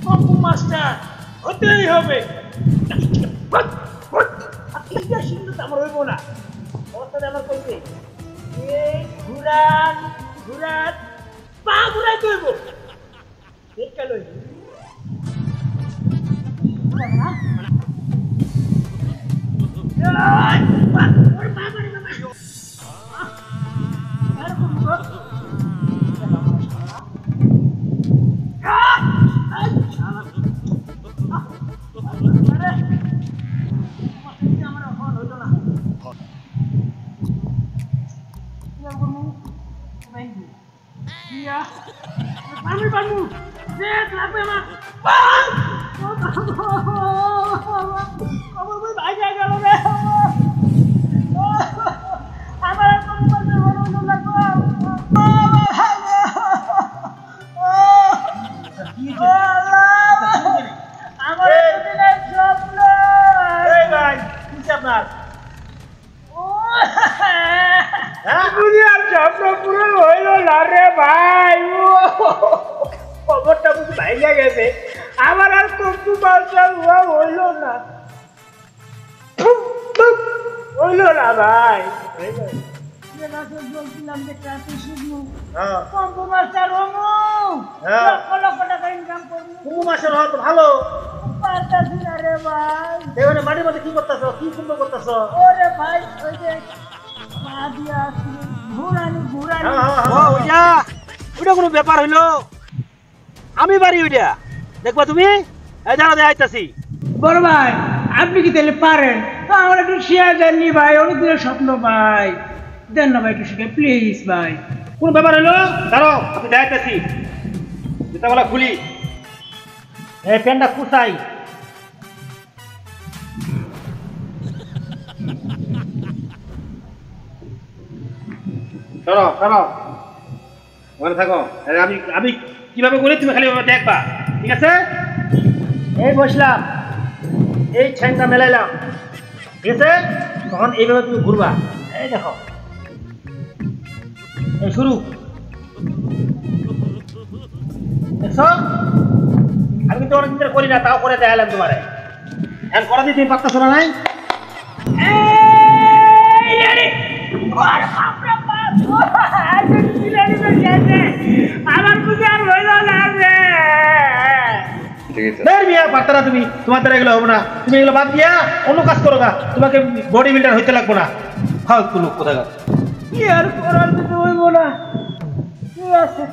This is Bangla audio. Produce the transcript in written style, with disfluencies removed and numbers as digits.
পপু মাস্টার হতেই হবে। আমার হইব না, অবস্থাটা আমার কইছে এই ঘুরান ঘুরান পা ঘুরাই করব ঠিক কেন আমার আর কপু মাস্টার হইল না, হইল না ভাই। ভালো মাটির মধ্যে কি করতেছ, কি সুন্দর করতেছ? ওরে ভাই ওই যে ওটা কোনো ব্যাপার হইলো? আমি পারি ওইটা, দেখবা তুমি জানা দেয় আইতাছি। বড় ভাই আপনি কি তাহলে পারেন? আমার একটু শেয়ার দেননি ভাই, অনেক দিনের স্বপ্ন ভাই, দেন না ভাই একটু শিখে প্লিজ ভাই। কোন ব্যাপার হইলো? দাঁড়ো আপনি দেখাইতেছি, জুতাগুলা খুলি, এই প্যান্টটা কুচাই। সরো সরো ওখানে থাকো, আমি আমি কিভাবে করি তুমি খালি দেখবা, ঠিক আছে? এই বসলাম, এই ঠ্যাংটা মেলাইলাম, ঠিক আছে? তখন এইভাবে তুমি ঘুরবা, এই দেখো, এই শুরু, দেখছো? আমি কিন্তু অনেক দিন করি না, তাও করে দেখালাম তোমারে। এখন করা দিয়ে তুমি পাত্তা শোনা নাই? আমার বুঝে আর হইল না রে। পারতা তুমি, তোমার দ্বারা এগুলো হবে না, তুমি এগুলো বাদ দিয়া অন্য কাজ করো গা, তোমাকে বডি বিল্ডার হইতে লাগবো না, ফালতু লোক কোথায় কি আর করার কিছু হইব না। ঠিক আছে